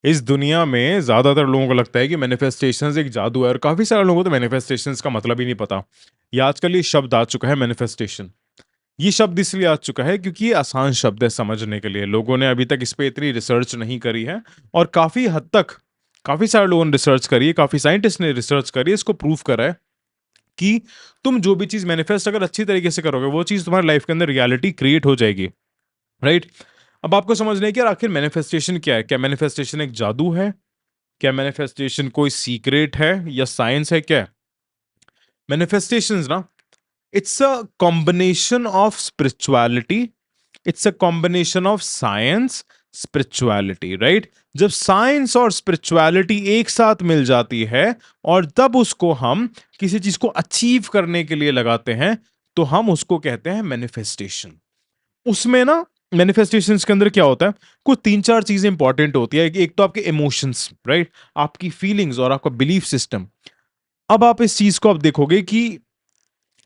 इस दुनिया में ज़्यादातर लोगों को लगता है कि मैनिफेस्टेशंस एक जादू है और काफ़ी सारे लोगों को तो मैनिफेस्टेशंस का मतलब ही नहीं पता। ये आजकल ये शब्द आ चुका है मैनिफेस्टेशन। ये शब्द इसलिए आ चुका है क्योंकि ये आसान शब्द है समझने के लिए। लोगों ने अभी तक इस पे इतनी रिसर्च नहीं करी है और काफ़ी हद तक काफ़ी सारे लोगों ने रिसर्च करी है, काफ़ी साइंटिस्ट ने रिसर्च करी है, इसको प्रूव करा है कि तुम जो भी चीज़ मैनिफेस्ट अगर अच्छी तरीके से करोगे, वो चीज़ तुम्हारी लाइफ के अंदर रियलिटी क्रिएट हो जाएगी। राइट? अब आपको समझना है कि यार आखिर मैनिफेस्टेशन क्या है? क्या मैनिफेस्टेशन एक जादू है? क्या मैनिफेस्टेशन कोई सीक्रेट है या साइंस है क्या? मैनिफेस्टेशंस ना, it's a combination of spirituality, it's a combination of science, spirituality, right? जब साइंस और स्पिरिचुअलिटी एक साथ मिल जाती है और तब उसको हम किसी चीज को अचीव करने के लिए लगाते हैं, तो हम उसको कहते हैं मैनिफेस्टेशन। उसमें ना मैनिफेस्टेशंस के अंदर क्या होता है, कुछ 3-4 चीजें इंपॉर्टेंट होती है। एक तो आपके इमोशंस, राइट? आपकी फीलिंग्स और आपका बिलीफ सिस्टम। अब आप इस चीज को आप देखोगे कि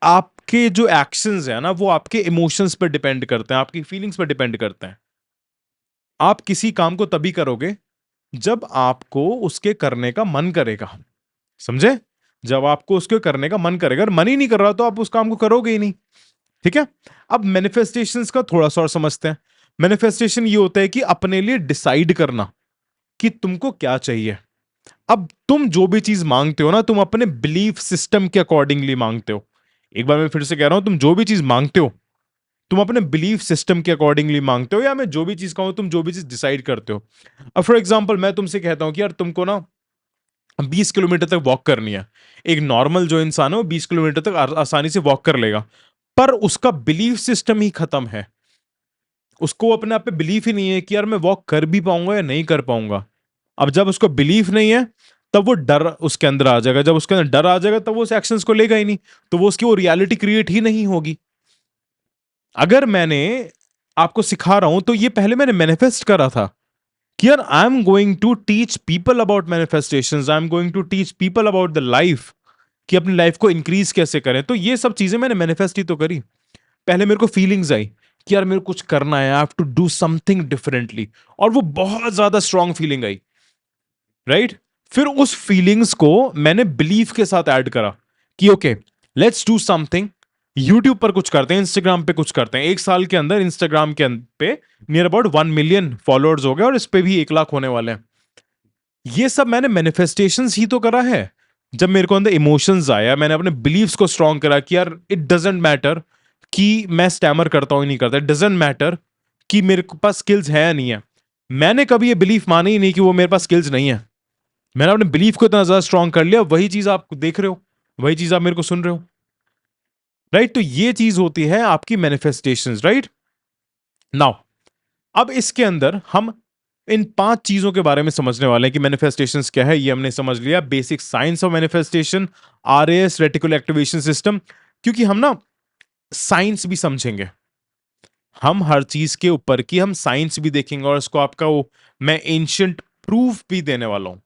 आपके जो एक्शंस है ना, वो आपके इमोशंस पर डिपेंड करते हैं, आपकी फीलिंग्स पर डिपेंड करते हैं। आप किसी काम को तभी करोगे जब आपको उसके करने का मन करेगा, समझे? जब आपको उसके करने का मन करेगा, अगर मन ही नहीं कर रहा तो आप उस काम को करोगे ही नहीं। ठीक है? अब मैनिफेस्टेशंस का थोड़ा-सा और समझते हैं। मैनिफेस्टेशन ये होता है कि अपने लिए डिसाइड करना कि तुमको क्या चाहिए। अब तुम जो भी चीज़ माँगते हो ना, तुम अपने बिलीफ सिस्टम के अकॉर्डिंगली माँगते हो। एक बार मैं फिर से कह रहा हूँ, तुम जो भी चीज़ माँगते हो, तुम अपने बिलीफ सिस्टम के अकॉर्डिंगली माँगते हो, या मैं जो भी चीज़ कहूँ, तुम जो भी चीज़ डिसाइड करते हो। अब फॉर एग्ज़ाम्पल मैं तुमसे कहता हूँ कि यार तुमको ना 20 किलोमीटर तक वॉक करनी है। एक नॉर्मल जो इंसान है वो 20 किलोमीटर तक आसानी से वॉक कर लेगा। पर उसका बिलीफ सिस्टम ही खत्म है। उसको अपने आप पे बिलीफ ही नहीं है कि यार मैं वॉक कर भी पाऊँगा या नहीं कर पाऊँगा। अब जब उसको बिलीफ नहीं है, तब वो डर उसके अंदर आ जाएगा। जब उसके अंदर डर आ जाएगा, तब वो उस एक्शंस को लेगा ही नहीं। तो वो उसकी वो रियलिटी क्रिएट ही नहीं होगी। अगर मैंने आपको सिखा रहा हूँ, तो ये पहले मैंने मैनिफेस्ट करा था कि यार I am going to teach people about manifestations, I am going to teach people about the life, कि अपनी लाइफ को इंक्रीज कैसे करें। तो ये सब चीजें मैंने मैनिफेस्ट ही तो करी। पहले मेरे को फीलिंग्स आई कि यार मेरे को कुछ करना है, I have to do something differently, और वो बहुत ज्यादा स्ट्रांग फीलिंग आई, राइट? फिर उस फीलिंग्स को मैंने बिलीफ के साथ ऐड करा कि okay, let's do something. YouTube पर कुछ करते हैं, इंस्टाग्राम पे कुछ करते हैं। 1 साल के अंदर इंस्टाग्राम के पे नियर अबाउट 1 मिलियन फॉलोअर्स हो गए और इस पे भी 1 लाख होने वाले हैं। ये सब मैंने मैनिफेस्टेशंस ही तो करा है। जब मेरे को अंदर इमोशंस आया, मैंने अपने बिलीव्स को स्ट्रांग करा कि यार इट डजेंट मैटर कि मैं स्टैमर करता हूं या नहीं करता, इट डजेंट मैटर कि मेरे पास स्किल्स है या नहीं है। मैंने कभी ये बिलीफ मानी ही नहीं कि वो मेरे पास स्किल्स नहीं है। मैंने अपने बिलीफ को इतना ज्यादा स्ट्रांग कर लिया, वही चीज आप देख रहे हो, वही चीज आप मेरे को सुन रहे हो, राइट? तो ये चीज होती है आपकी मैनिफेस्टेशंस, राइट? नाउ, अब इसके अंदर हम इन 5 चीजों के बारे में समझने वाले हैं कि मैनिफेस्टेशंस क्या है। ये हमने समझ लिया, basic science of manifestation, RAS, reticular activation system. क्योंकि हम ना साइंस भी समझेंगे, हम हर चीज के ऊपर की हम साइंस भी देखेंगे, और इसको आपका वो मैं एंशियंट प्रूफ भी देने वाला हूं।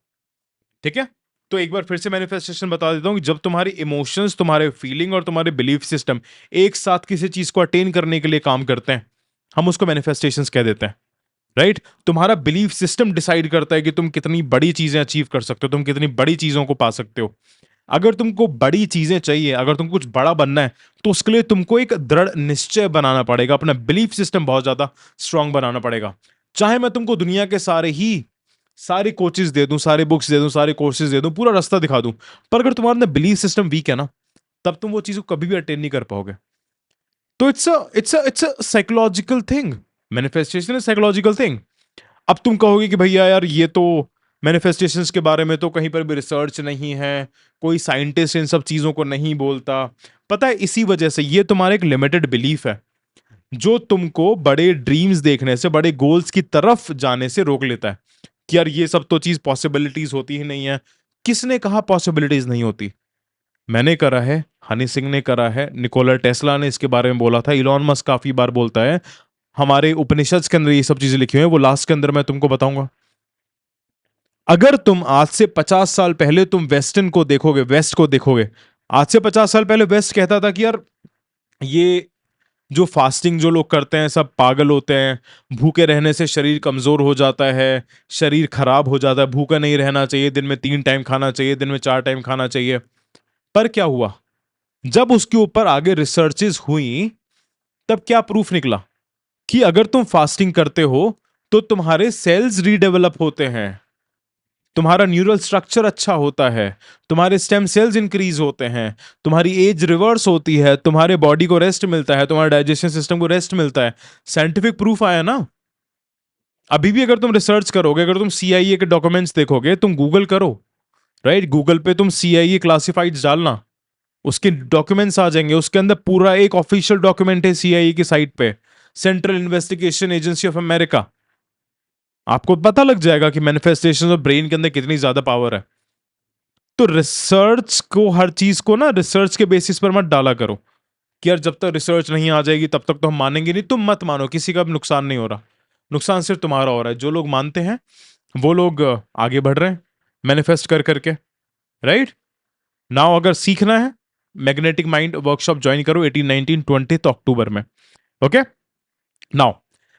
ठीक है? तो एक बार फिर से मैनिफेस्टेशन बता देता हूं कि जब तुम्हारे इमोशंस, तुम्हारे फीलिंग और तुम्हारे बिलीफ सिस्टम एक साथ किसी चीज को अटेन करने के लिए काम करते हैं, हम उसको मैनिफेस्टेशंस कह देते हैं, राइट? तुम्हारा बिलीफ सिस्टम डिसाइड करता है कि तुम कितनी बड़ी चीजें अचीव कर सकते हो, तुम कितनी बड़ी चीजों को पा सकते हो। अगर तुमको बड़ी चीजें चाहिए, अगर तुमको कुछ बड़ा बनना है, तो उसके लिए तुमको एक दृढ़ निश्चय बनाना पड़ेगा, अपना बिलीफ सिस्टम बहुत ज्यादा स्ट्रांग बनाना पड़ेगा। चाहे मैं तुमको दुनिया के सारे कोचेस दे दूं, सारे बुक्स दे दूं, सारे कोर्सेज दे दूं, पूरा रास्ता दिखा दूं, पर अगर तुम्हारा अंदर बिलीफ सिस्टम वीक है ना, तब तुम वो चीज को कभी भी अटेन नहीं कर पाओगे। तो it's a psychological thing. Manifestation is psychological thing. अब तुम कहोगे कि भैया यार ये तो मैनिफेस्टेशंस के बारे में तो कहीं पर भी रिसर्च नहीं है, कोई साइंटिस्ट इन सब चीजों को नहीं बोलता। पता है, इसी वजह से ये तुम्हारा एक लिमिटेड बिलीफ है, जो तुमको बड़े ड्रीम्स देखने से, बड़े गोल्स की तरफ जाने से रोक लेता है कि यार ये सब तो चीज पॉसिबिलिटीज होती ही नहीं है। किसने कहा पॉसिबिलिटीज नहीं होती? मैंने करा है, हनी सिंह ने करा है, निकोला टेस्ला ने इसके बारे में बोला था, इलॉन मस्क काफी बार बोलता है। हमारे उपनिषद के अंदर ये सब चीजें लिखी हुई हैं, वो लास्ट के अंदर मैं तुमको बताऊंगा। अगर तुम आज से 50 साल पहले तुम वेस्टर्न को देखोगे, वेस्ट को देखोगे, आज से 50 साल पहले वेस्ट कहता था कि यार ये जो फास्टिंग जो लोग करते हैं सब पागल होते हैं, भूखे रहने से शरीर कमजोर हो जाता है, शरीर खराब हो जाता है, भूखा नहीं रहना चाहिए, दिन में 3 टाइम खाना चाहिए, दिन में 4 टाइम खाना चाहिए। पर क्या हुआ, जब उसके ऊपर आगे रिसर्चेस हुई, तब क्या प्रूफ निकला कि अगर तुम फास्टिंग करते हो तो तुम्हारे सेल्स रीडेवलप होते हैं, तुम्हारा न्यूरल स्ट्रक्चर अच्छा होता है, तुम्हारे स्टेम सेल्स इंक्रीज होते हैं, तुम्हारी एज रिवर्स होती है, तुम्हारे बॉडी को रेस्ट मिलता है, तुम्हारे डाइजेशन सिस्टम को रेस्ट मिलता है। साइंटिफिक प्रूफ आया ना। अभी भी अगर तुम रिसर्च करोगे, अगर तुम सीआईए के डॉक्यूमेंट्स देखोगे, तुम गूगल करो, राइट, गूगल पे तुम सीआईए क्लासिफाइड्स डालना, उसके डॉक्यूमेंट्स आ जाएंगे, उसके अंदर पूरा एक ऑफिशियल डॉक्यूमेंट है सीआईए की साइट पे, central investigation agency of America. आपको पता लग जाएगा कि मैनिफेस्टेशन ऑफ ब्रेन के अंदर कितनी ज्यादा पावर है। तो रिसर्च को, हर चीज को ना रिसर्च के बेसिस पर मत डाला करो कि यार जब तक रिसर्च नहीं आ जाएगी तब तक तो हम मानेंगे नहीं। तुम मत मानो, किसी का भी नुकसान नहीं हो रहा, नुकसान सिर्फ तुम्हारा हो रहा है। जो लोग मानते हैं वो लोग आगे बढ़ रहे हैं मैनिफेस्ट कर करके, राइट। नाउ अगर सीखना है, मैग्नेटिक माइंड वर्कशॉप ज्वाइन करो 18, 19, 20 अक्टूबर में। Okay, now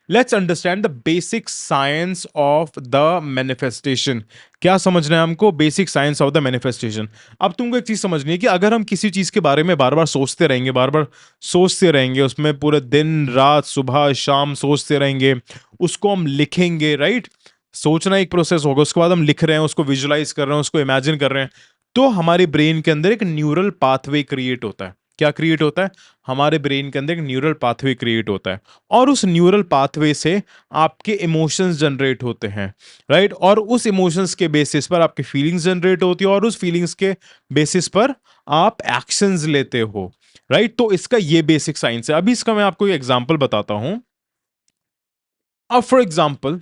let's understand the basic science of the manifestation. क्या समझना है हमको? Basic science of the manifestation. अब तुमको एक चीज समझनी है कि अगर हम किसी चीज के बारे में बार बार सोचते रहेंगे, बार बार सोचते रहेंगे, उसमें पूरे दिन रात सुबह शाम सोचते रहेंगे, उसको हम लिखेंगे, राइट। सोचना एक प्रोसेस होगा, उसके बाद हम लिख रहे हैं, उसको विजुलाइज कर रहे हैं, उसको इमेजिन कर रहे हैं, तो हमारे ब्रेन के अंदर एक न्यूरल पाथवे क्रिएट होता है। क्या क्रिएट होता है? हमारे ब्रेन के अंदर एक न्यूरल पाथवे क्रिएट होता है, और उस न्यूरल पाथवे से आपके इमोशंस जनरेट होते हैं, राइट। और उस इमोशंस के बेसिस पर आपकी फीलिंग्स जनरेट होती है, और उस फीलिंग्स के बेसिस पर आप एक्शंस लेते हो, राइट। तो इसका ये बेसिक साइंस है। अभी इसका मैं आपको एक एग्जांपल बताता हूं। अब फॉर एग्जांपल,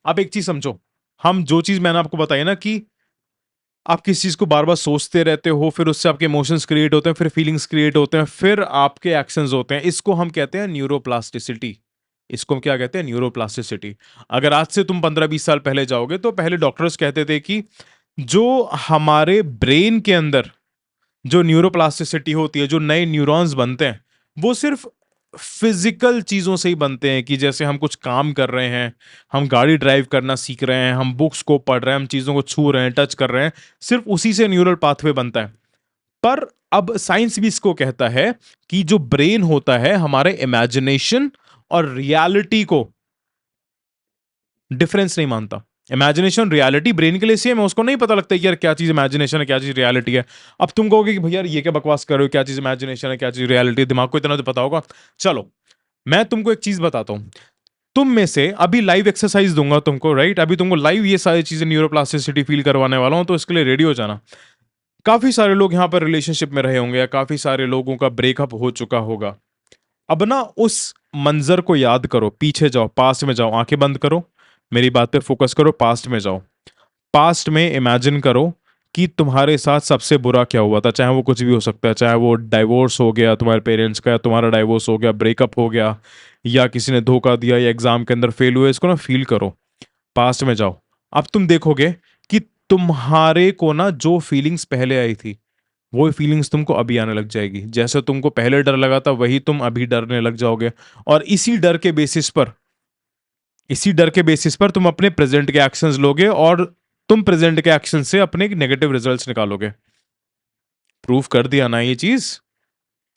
आप एक चीज समझो, हम जो चीज मैंने आपको बताई ना कि आप किस चीज को बार बार सोचते रहते हो, फिर उससे आपके इमोशंस क्रिएट होते हैं, फिर फीलिंग्स क्रिएट होते हैं, फिर आपके एक्शंस होते हैं, इसको हम कहते हैं न्यूरोप्लास्टिसिटी। इसको हम क्या कहते हैं? न्यूरोप्लास्टिसिटी। अगर आज से तुम 15-20 साल पहले जाओगे तो पहले डॉक्टर्स कहते थे कि जो हमारे ब्रेन के अंदर जो न्यूरोप्लास्टिसिटी होती है, जो नए न्यूरॉन्स बनते हैं, वो सिर्फ फिजिकल चीजों से ही बनते हैं। कि जैसे हम कुछ काम कर रहे हैं, हम गाड़ी ड्राइव करना सीख रहे हैं, हम बुक्स को पढ़ रहे हैं, हम चीजों को छू रहे हैं, टच कर रहे हैं, सिर्फ उसी से न्यूरल पाथवे बनता है। पर अब साइंस भी इसको कहता है कि जो ब्रेन होता है, हमारे इमेजिनेशन और रियलिटी को डिफरेंस नहीं मानता। इमेजिनेशन रियलिटी ब्रेन के लिए सेम है, उसको नहीं पता लगता कि यार क्या चीज इमेजिनेशन है, क्या चीज रियलिटी है। अब तुम कहोगे कि भैया ये क्या बकवास कर रहे हो, क्या चीज इमेजिनेशन है, क्या चीज रियलिटी है, दिमाग को इतना तो पता होगा। चलो मैं तुमको एक चीज बताता हूं। तुम में से अभी लाइव एक्सरसाइज दूंगा तुमको, राइट, अभी तुमको लाइव ये सारी चीजें न्यूरोप्लास्टिसिटी फील करवाने वाला हूं, तो इसके लिए रेडी हो जाना। काफी सारे लोग यहां पर रिलेशनशिप में रहे होंगे, या काफी सारे लोगों का ब्रेकअप हो चुका होगा। अब ना उस मंजर को याद करो, पीछे जाओ, पास्ट में जाओ, आंखें बंद करो, मेरी बात पे फोकस करो, पास्ट में जाओ। पास्ट में इमेजिन करो कि तुम्हारे साथ सबसे बुरा क्या हुआ था, चाहे वो कुछ भी हो सकता है, चाहे वो डाइवोर्स हो गया तुम्हारे पेरेंट्स का, या तुम्हारा डाइवोर्स हो गया, ब्रेकअप हो गया, या किसी ने धोखा दिया, या एग्जाम के अंदर फेल हुए। इसको ना फील करो, पास्ट में जाओ। अब तुम देखोगे कि तुम्हारे को ना जो फीलिंग्स पहले आई थी, वो फीलिंग्स तुमको अभी आने लग जाएगी। जैसे तुमको पहले डर लगा था, वही तुम अभी डरने लग जाओगे। और इसी डर के बेसिस पर तुम अपने प्रेजेंट के एक्शंस लोगे, और तुम प्रेजेंट के एक्शन से अपने नेगेटिव रिजल्ट्स निकालोगे। प्रूफ कर दिया ना ये चीज।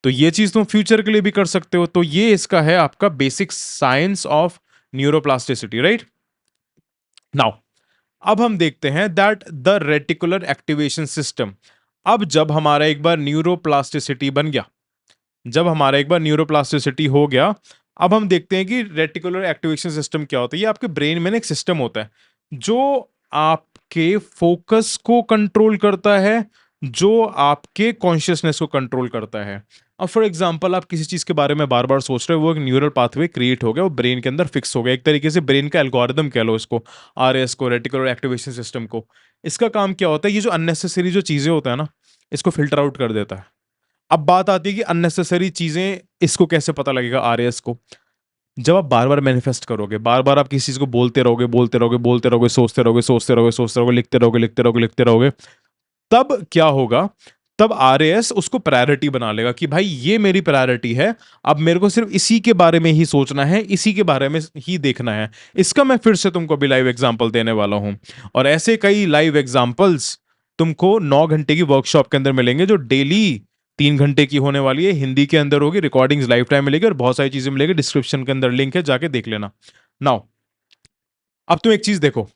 तो ये चीज तुम फ्यूचर के लिए भी कर सकते हो। तो ये इसका है आपका basic science of neuroplasticity, right. Now अब हम देखते हैं that the reticular activation system. अब जब हमारा एक बार न्यूरोप्लास्टिसिटी बन गया, जब हमारा एक बार न्यूरोप्लास्टिसिटी हो गया, अब हम देखते हैं कि रेटिकुलर एक्टिवेशन सिस्टम क्या होता है। ये आपके ब्रेन में ना एक सिस्टम होता है जो आपके फोकस को कंट्रोल करता है, जो आपके कॉन्शियसनेस को कंट्रोल करता है। अब फॉर एग्जांपल, आप किसी चीज के बारे में बार बार सोच रहे हो, वो एक न्यूरल पाथवे क्रिएट हो गया, वो ब्रेन के अंदर फिक्स हो गया, एक तरीके से ब्रेन का एल्गोरिदम कह लो इसको, आरएस को, रेटिकुलर एक्टिवेशन सिस्टम को। इसका काम क्या होता है? ये जो अननेसेसरी जो चीजें होता है ना, इसको फिल्टर आउट कर देता है। अब बात आती है कि अननेसेसरी चीजें, इसको कैसे पता लगेगा आरएएस को? जब आप बार बार मैनिफेस्ट करोगे, बार बार आप किसी चीज को बोलते रहोगे, बोलते रहोगे, बोलते रहोगे, सोचते रहोगे, सोचते रहोगे, सोचते रहोगे, लिखते रहोगे, लिखते रहोगे, लिखते रहोगे, तब क्या होगा? तब आरएएस उसको प्रायोरिटी बना लेगा कि भाई ये मेरी प्रायोरिटी है, अब मेरे को सिर्फ इसी के बारे में ही सोचना है, इसी के बारे में ही देखना है। इसका मैं फिर से तुमको भी लाइव एग्जांपल देने वाला हूं, और ऐसे कई लाइव एग्जांपल्स तुमको 9 घंटे की वर्कशॉप के अंदर मिलेंगे, जो डेली 3 घंटे की होने वाली है, हिंदी के अंदर होगी, रिकॉर्डिंग्स लाइफ टाइम मिलेगी और बहुत सारी चीजें मिलेगी। डिस्क्रिप्शन के अंदर लिंक है, जाके देख लेना। नाउ अब तुम एक चीज देखो,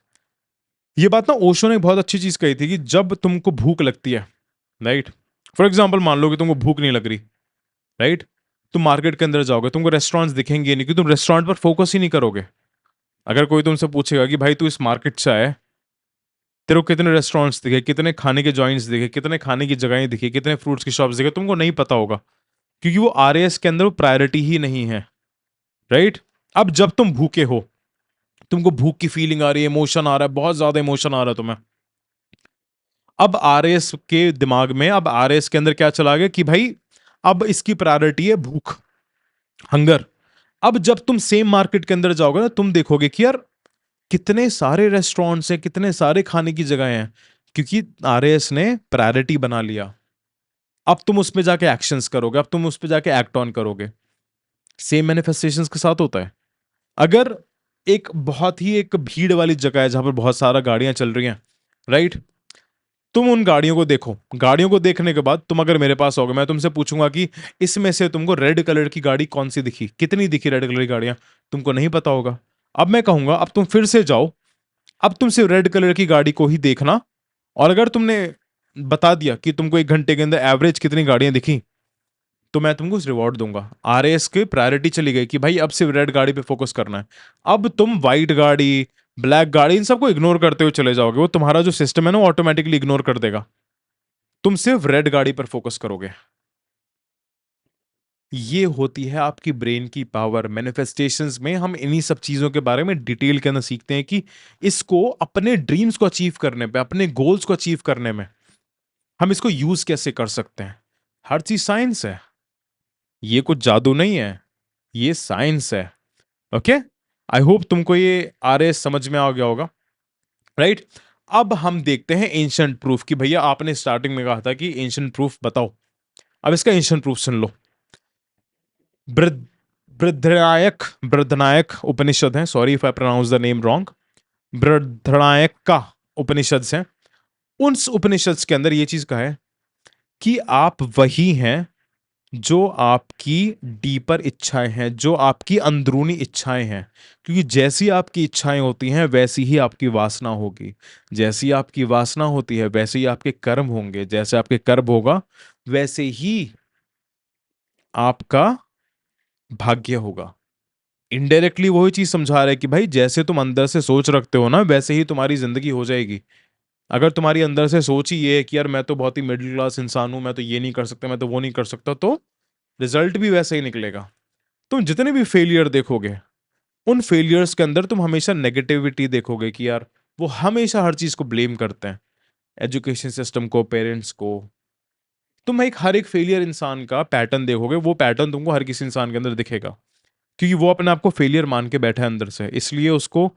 ये बात ना ओशो ने बहुत अच्छी चीज कही थी कि जब तुमको भूख लगती है, राइट, फॉर एग्जाम्पल मान लो कि तुमको भूख नहीं लग रही, राइट, तुम मार्केट के अंदर जाओगे, तुमको रेस्टोरेंट्स दिखेंगे नहीं, कि तुम रेस्टोरेंट पर फोकस ही नहीं करोगे। अगर कोई तुमसे पूछेगा कि भाई तू इस मार्केट से आया, तेरे को कितने रेस्टोरेंट्स दिखे, कितने खाने के जॉइंट्स दिखे, कितने खाने की जगहें दिखी, कितने फ्रूट्स की शॉप्स दिखे, तुमको नहीं पता होगा, क्योंकि वो आरएएस के अंदर वो प्रायोरिटी ही नहीं है, राइट। अब जब तुम भूखे हो, तुमको भूख की फीलिंग आ रही है, इमोशन आ रहा है, बहुत ज्यादा इमोशन आ रहा है तुम्हें, अब आरएस के दिमाग में, अब आरएस के अंदर क्या चला गया कि भाई अब इसकी प्रायोरिटी है भूख, हंगर। अब जब तुम सेम मार्केट के अंदर जाओगे ना, तुम देखोगे कि यार कितने सारे रेस्टोरेंट्स हैं, कितने सारे खाने की जगह हैं, क्योंकि आरएस ने प्रायोरिटी बना लिया। अब तुम उस पे जाके एक्शंस करोगे, अब तुम उस पे जाके एक्ट ऑन करोगे। सेम मैनिफेस्टेशंस के साथ होता है। अगर एक बहुत ही एक भीड़ वाली जगह है जहां पर बहुत सारा गाड़ियां चल रही हैं, राइट, तुम उन गाड़ियों को देखो, गाड़ियों को देखने के बाद तुम अगर मेरे पास आओगे, मैं तुमसे पूछूंगा कि इसमें से तुमको रेड कलर की गाड़ी कौन सी दिखी, कितनी दिखी रेड कलर की गाड़ियां, तुमको नहीं पता होगा। अब मैं कहूंगा अब तुम फिर से जाओ, अब तुम सिर्फ रेड कलर की गाड़ी को ही देखना, और अगर तुमने बता दिया कि तुमको 1 घंटे के अंदर एवरेज कितनी गाड़ियां दिखी, तो मैं तुमको रिवॉर्ड दूंगा। आरएएस की प्रायोरिटी चली गई कि भाई अब सिर्फ रेड गाड़ी पे फोकस करना है। अब तुम व्हाइट गाड़ी, ब्लैक गाड़ी, इन सबको इग्नोर करते हुए चले जाओगे, वो तुम्हारा जो सिस्टम है ना वो ऑटोमेटिकली इग्नोर कर देगा, तुम सिर्फ रेड गाड़ी पर फोकस करोगे। ये होती है आपकी ब्रेन की पावर। मैनिफेस्टेशंस में हम इन्हीं सब चीजों के बारे में डिटेल के अंदर सीखते हैं कि इसको अपने ड्रीम्स को अचीव करने पे, अपने गोल्स को अचीव करने में हम इसको यूज कैसे कर सकते हैं। हर चीज साइंस है, ये कुछ जादू नहीं है, ये साइंस है। ओके, आई होप तुमको ये आरएस समझ में आ गया होगा, राइट। अब हम देखते हैं एंशंट प्रूफ, कि भैया आपने स्टार्टिंग में कहा था कि एंशंट प्रूफ बताओ, अब इसका एंशंट प्रूफ सुन लो। बृद बृहदारण्यक, बृहदारण्यक उपनिषद है, sorry if I pronounce the name wrong, Brihadaranyaka का उपनिषद है। उन उपनिषद के अंदर ये चीज कहा है कि आप वही हैं जो आपकी डीपर इच्छाएं हैं, जो आपकी अंदरूनी इच्छाएं हैं, क्योंकि जैसी आपकी इच्छाएं होती हैं वैसी ही आपकी वासना होगी, जैसी आपकी वासना होती है वैसे ही आपके कर्म होंगे, जैसे आपके कर्म होगा वैसे ही आपका भाग्य होगा। इनडायरेक्टली वही चीज समझा रहा है कि भाई जैसे तुम अंदर से सोच रखते हो ना, वैसे ही तुम्हारी जिंदगी हो जाएगी। अगर तुम्हारी अंदर से सोच ही ये है कि यार मैं तो बहुत ही मिडिल क्लास इंसान हूं, मैं तो ये नहीं कर सकता, मैं तो वो नहीं कर सकता, तो रिजल्ट भी वैसे ही निकलेगा। तुम जितने भी फेलियर देखोगे, उन फेलियर्स के अंदर तुम हमेशा नेगेटिविटी देखोगे, कि यार वो हमेशा हर चीज को ब्लेम करते हैं, एजुकेशन सिस्टम को, पेरेंट्स को। तुम एक हर एक फेलियर इंसान का पैटर्न देखोगे, वो पैटर्न तुमको हर किसी इंसान के अंदर दिखेगा, क्योंकि वो अपने आप को फेलियर मान के बैठा है अंदर से, इसलिए उसको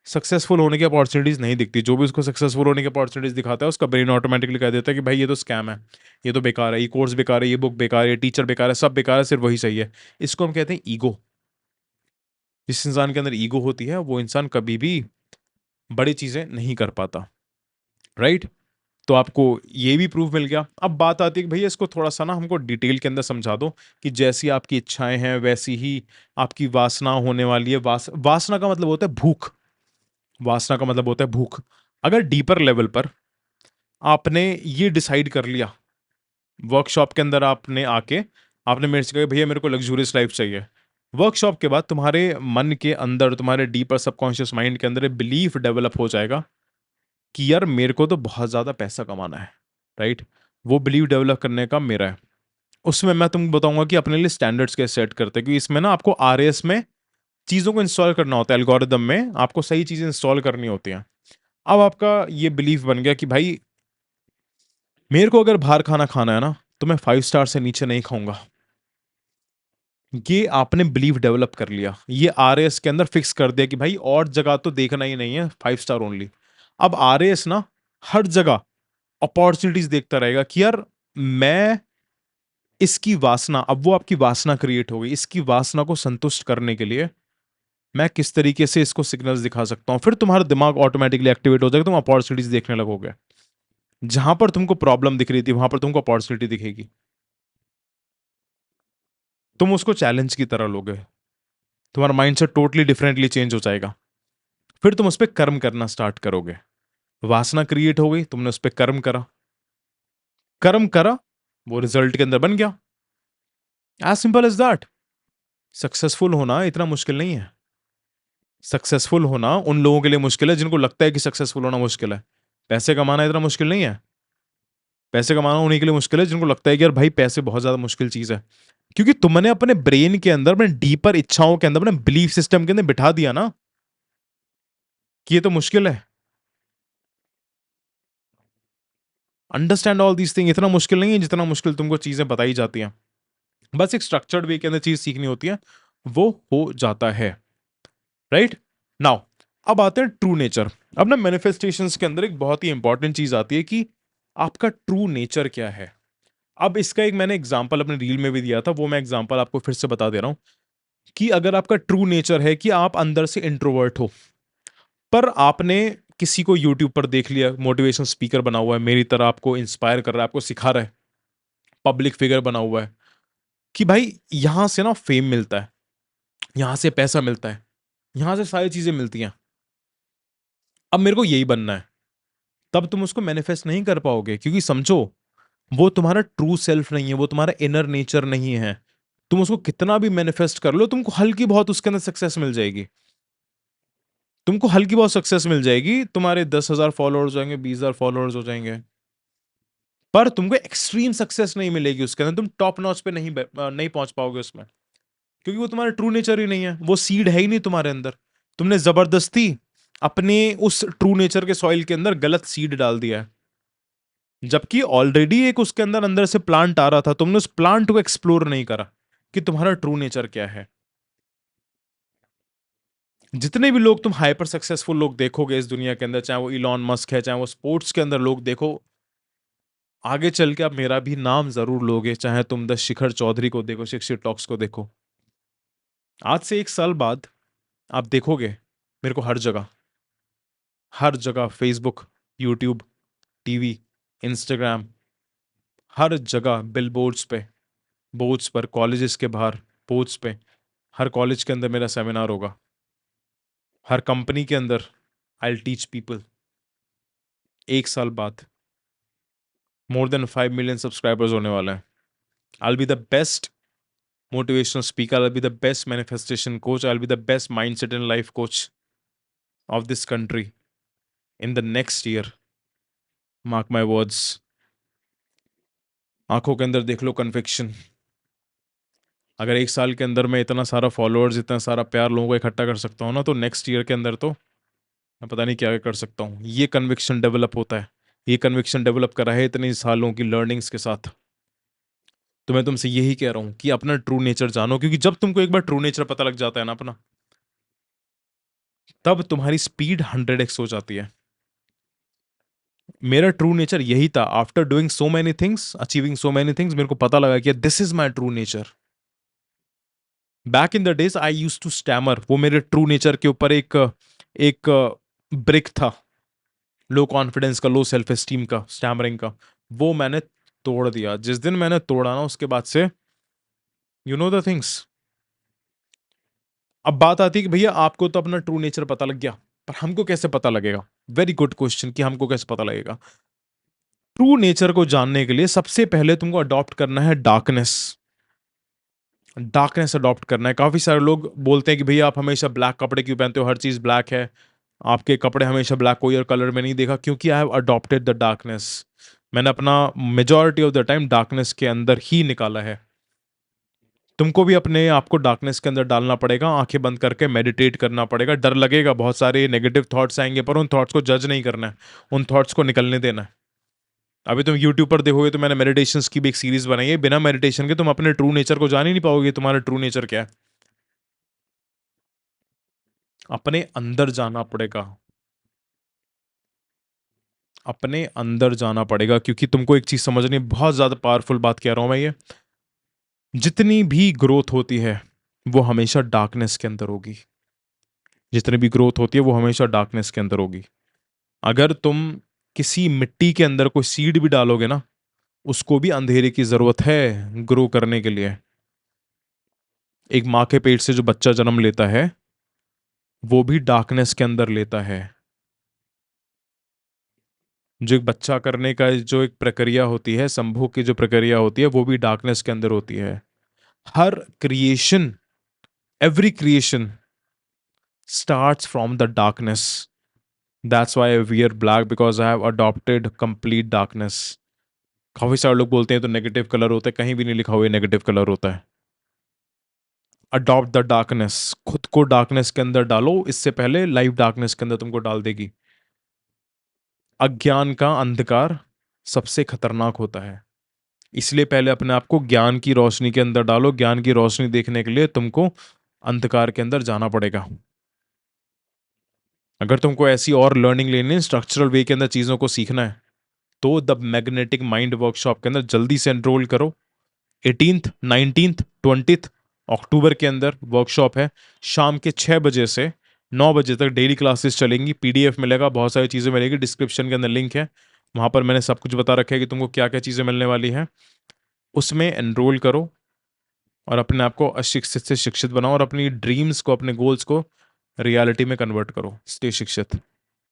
सक्सेसफुल होने की अपॉर्चुनिटीज नहीं दिखती। जो भी उसको सक्सेसफुल होने की अपॉर्चुनिटीज दिखाता है, उसका ब्रेन ऑटोमेटिकली कह देता है कि भाई ये तो स्कैम है, ये तो बेकार है, ये कोर्स बेकार है, ये बुक बेकार है, ये टीचर बेकार है, सब बेकार है, सिर्फ वही सही है। इसको हम कहते हैं ईगो। जिस इंसान के अंदर ईगो होती है वो इंसान कभी भी बड़ी चीजें नहीं कर पाता, राइट। तो आपको ये भी प्रूफ मिल गया। अब बात आती है कि भैया इसको थोड़ा सा ना हमको डिटेल के अंदर समझा दो, कि जैसी आपकी इच्छाएं हैं वैसी ही आपकी वासना होने वाली है। वासना का मतलब होता है भूख, वासना का मतलब होता है भूख। अगर डीपर लेवल पर आपने ये डिसाइड कर लिया, वर्कशॉप के अंदर आपने आके आपने मेरे से कहा भैया मेरे को लग्जूरियस लाइफ चाहिए, वर्कशॉप के बाद तुम्हारे मन के अंदर, तुम्हारे डीपर सबकॉन्शियस माइंड के अंदर बिलीफ डेवलप हो जाएगा कि यार मेरे को तो बहुत ज्यादा पैसा कमाना है, राइट। वो बिलीव डेवलप करने का मेरा है। उसमें मैं तुमको बताऊंगा कि अपने लिए स्टैंडर्ड्स कैसे सेट करते हैं, क्योंकि इसमें ना आपको आरएएस में चीजों को इंस्टॉल करना होता है, एल्गोरिदम में आपको सही चीजें इंस्टॉल करनी होती हैं। अब आपका ये बिलीफ बन गया कि भाई मेरे को अगर बाहर खाना खाना है ना, तो मैं 5 स्टार से नीचे नहीं खाऊंगा। ये आपने बिलीव डेवलप कर लिया, ये आरएएस के अंदर फिक्स कर दिया कि भाई और जगह तो देखना ही नहीं है, 5 स्टार ओनली। अब आरएएस ना हर जगह अपॉर्चुनिटीज देखता रहेगा कि यार मैं इसकी वासना, अब वो आपकी वासना क्रिएट हो गई, इसकी वासना को संतुष्ट करने के लिए मैं किस तरीके से इसको सिग्नल्स दिखा सकता हूं, फिर तुम्हारा दिमाग ऑटोमेटिकली एक्टिवेट हो जाएगा, तुम अपॉर्चुनिटीज देखने लगोगे। जहां पर तुमको प्रॉब्लम दिख रही थी वहां पर तुमको अपॉर्चुनिटी दिखेगी, तुम उसको चैलेंज की तरह लोगे, तुम्हारा माइंडसेट टोटली डिफरेंटली चेंज हो जाएगा। फिर तुम उस पर कर्म करना स्टार्ट करोगे। वासना क्रिएट हो गई, तुमने उस पर कर्म करा, कर्म करा, वो रिजल्ट के अंदर बन गया। As simple as that. Successful होना इतना मुश्किल नहीं है। सक्सेसफुल होना उन लोगों के लिए मुश्किल है जिनको लगता है कि सक्सेसफुल होना मुश्किल है। पैसे कमाना इतना मुश्किल नहीं है। पैसे कमाना उन्हीं के लिए मुश्किल है जिनको लगता है कि यार भाई पैसे बहुत ज्यादा मुश्किल चीज है। क्योंकि तुमने अपने ब्रेन के अंदर, अपने डीपर इच्छाओं के अंदर, अपने बिलीफ सिस्टम के अंदर बिठा दिया ना कि ये तो मुश्किल है। अंडरस्टैंड ऑल दीस थिंग, इतना मुश्किल नहीं है जितना मुश्किल तुमको चीजें बताई जाती हैं। बस एक स्ट्रक्चर्ड वे के अंदर चीज सीखनी होती है, वो हो जाता है। राइट नाउ, अब आते हैं ट्रू नेचर। अब ना मैनिफेस्टेशंस के अंदर एक बहुत ही इंपॉर्टेंट चीज आती है कि आपका ट्रू नेचर क्या है। अब इसका एक मैंने एग्जांपल अपने रील में भी दिया था, वो मैं एग्जांपल आपको फिर से बता दे रहा हूं कि अगर आपका ट्रू नेचर है कि आप अंदर से इंट्रोवर्ट हो, पर आपने किसी को यूट्यूब पर देख लिया, मोटिवेशन स्पीकर बना हुआ है, मेरी तरह आपको इंस्पायर कर रहा है, आपको सिखा रहा है, पब्लिक फिगर बना हुआ है कि भाई यहां से ना फेम मिलता है, यहां से पैसा मिलता है, यहां से सारी चीजें मिलती हैं, अब मेरे को यही बनना है, तब तुम उसको मैनिफेस्ट नहीं कर पाओगे। क्योंकि समझो, वो तुम्हारा ट्रू सेल्फ नहीं है, वो तुम्हारा इनर नेचर नहीं है। तुम उसको कितना भी मैनिफेस्ट कर लो, तुमको हल्की बहुत उसके अंदर सक्सेस मिल जाएगी, तुमको हल्की बहुत सक्सेस मिल जाएगी, तुम्हारे 10,000 फॉलोअर्स हो जाएंगे, 20,000 फॉलोअर्स हो जाएंगे, पर तुमको एक्सट्रीम सक्सेस नहीं मिलेगी उसके अंदर, तुम टॉप नॉच पे नहीं पहुंच पाओगे उसमें। क्योंकि वो तुम्हारा ट्रू नेचर ही नहीं है, वो सीड है ही नहीं तुम्हारे अंदर। तुमने जबरदस्ती अपने उस ट्रू नेचर के सॉइल के अंदर गलत सीड डाल दिया है, जबकि ऑलरेडी एक उसके अंदर अंदर से प्लांट आ रहा था, तुमने उस प्लांट को एक्सप्लोर नहीं करा कि तुम्हारा ट्रू नेचर क्या है। जितने भी लोग तुम हाइपर सक्सेसफुल लोग देखोगे इस दुनिया के अंदर, चाहे वो इलॉन मस्क है, चाहे वो स्पोर्ट्स के अंदर लोग देखो, आगे चल के आप मेरा भी नाम जरूर लोगे, चाहे तुम द शिखर चौधरी को देखो, शिक्षित टॉक्स को देखो। आज से 1 साल बाद आप देखोगे मेरे को हर जगह फेसबुक, यूट्यूब, टीवी, इंस्टाग्राम, हर जगह बिलबोर्ड्स पे, बोर्ड्स पर, कॉलेजेस के बाहर बोर्ड्स पे, हर कॉलेज के अंदर मेरा सेमिनार होगा, हर कंपनी के अंदर आई टीच पीपल। 1 साल बाद मोर देन 5 मिलियन सब्सक्राइबर्स होने वाला है। I be the best motivational speaker, I'll be the best manifestation coach, I'll be the best mindset and life coach of this country in the next year. Mark my words. आंखों के अंदर देख लो conviction. अगर 1 साल के अंदर मैं इतना सारा फॉलोअर्स, इतना सारा प्यार लोगों को इकट्ठा कर सकता हूँ ना, तो नेक्स्ट ईयर के अंदर तो मैं पता नहीं क्या क्या कर सकता हूँ। ये कन्विक्शन डेवलप होता है, ये कन्विक्शन डेवलप करा है इतने सालों की लर्निंग्स के साथ। तो मैं तुमसे यही कह रहा हूँ कि अपना ट्रू नेचर जानो, क्योंकि जब तुमको एक बार ट्रू नेचर पता लग जाता है ना अपना, तब तुम्हारी स्पीड 100x हो जाती है। मेरा ट्रू नेचर यही था। After doing so many things, achieving so many things, मेरे को पता लगा कि this is my true nature. Back in the days I use to stammer, वो मेरे ट्रू नेचर के ऊपर एक एक ब्रिक था, लो कॉन्फिडेंस का, लो सेल्फ एस्टीम का, स्टैमरिंग का। वो मैंने तोड़ दिया। जिस दिन मैंने तोड़ा ना, उसके बाद से यू नो द थिंग्स। अब बात आती है कि भैया आपको तो अपना ट्रू नेचर पता लग गया, पर हमको कैसे पता लगेगा? वेरी गुड क्वेश्चन कि हमको कैसे पता लगेगा। ट्रू नेचर को जानने के लिए सबसे पहले तुमको अडॉप्ट करना है डार्कनेस। डार्कनेस अडॉप्ट करना है। काफी सारे लोग बोलते हैं कि भैया आप हमेशा ब्लैक कपड़े क्यों पहनते हो, हर चीज ब्लैक है, आपके कपड़े हमेशा ब्लैक, कोई और कलर में नहीं देखा। क्योंकि I have adopted the darkness. मैंने अपना majority of the time darkness के अंदर ही निकाला है। तुमको भी अपने आप को डार्कनेस के अंदर डालना पड़ेगा, आंखें बंद करके मेडिटेट करना पड़ेगा। डर लगेगा, बहुत सारे नेगेटिव थॉट्स आएंगे, पर उन थॉट्स को जज नहीं करना है, उन थॉट्स को निकलने देना है। अभी तुम यूट्यूब पर देखोगे तो मैंने मेडिटेशंस की भी एक सीरीज बनाई है। बिना मेडिटेशन के तुम अपने ट्रू नेचर को जान ही नहीं पाओगे, तुम्हारा ट्रू नेचर क्या है। अपने अंदर जाना पड़ेगा। अपने अंदर जाना पड़ेगा, क्योंकि तुमको एक चीज समझनी है, बहुत ज्यादा पावरफुल बात कह रहा हूं मैं ये। जितनी भी ग्रोथ होती है वो हमेशा डार्कनेस के अंदर होगी। जितनी भी ग्रोथ होती है वो हमेशा डार्कनेस के अंदर होगी। अगर तुम किसी मिट्टी के अंदर कोई सीड भी डालोगे ना, उसको भी अंधेरे की जरूरत है ग्रो करने के लिए। एक माँ के पेट से जो बच्चा जन्म लेता है वो भी डार्कनेस के अंदर लेता है। जो एक बच्चा करने का जो एक प्रक्रिया होती है, संभोग की जो प्रक्रिया होती है, वो भी डार्कनेस के अंदर होती है। हर creation, every creation starts from the darkness. That's why I wear black, because I have adopted complete darkness. काफी सारे लोग बोलते हैं तो नेगेटिव कलर होता है, कहीं भी नहीं लिखा हुआ नेगेटिव कलर होता है। अडॉप्ट द डार्कनेस, खुद को डार्कनेस के अंदर डालो, इससे पहले लाइफ डार्कनेस के अंदर तुमको डाल देगी। अज्ञान का अंधकार सबसे खतरनाक होता है, इसलिए पहले अपने आप को ज्ञान की रोशनी के अंदर डालो। ज्ञान की रोशनी देखने के लिए तुमको अंधकार के अंदर जाना पड़ेगा। अगर तुमको ऐसी और लर्निंग लेनी है, स्ट्रक्चरल वे के अंदर चीज़ों को सीखना है, तो द मैग्नेटिक माइंड वर्कशॉप के अंदर जल्दी से एनरोल करो। 18th 19th 20th अक्टूबर के अंदर वर्कशॉप है। शाम के 6 बजे से 9 बजे तक डेली क्लासेस चलेंगी। पीडीएफ मिलेगा, बहुत सारी चीज़ें मिलेगी, डिस्क्रिप्शन के अंदर लिंक है, वहाँ पर मैंने सब कुछ बता रखा है कि तुमको क्या क्या चीज़ें मिलने वाली हैं। उसमें एनरोल करो और अपने आप को अशिक्षित से शिक्षित बनाओ, और अपनी ड्रीम्स को, अपने गोल्स को रियलिटी में कन्वर्ट करो। स्टे शिक्षित।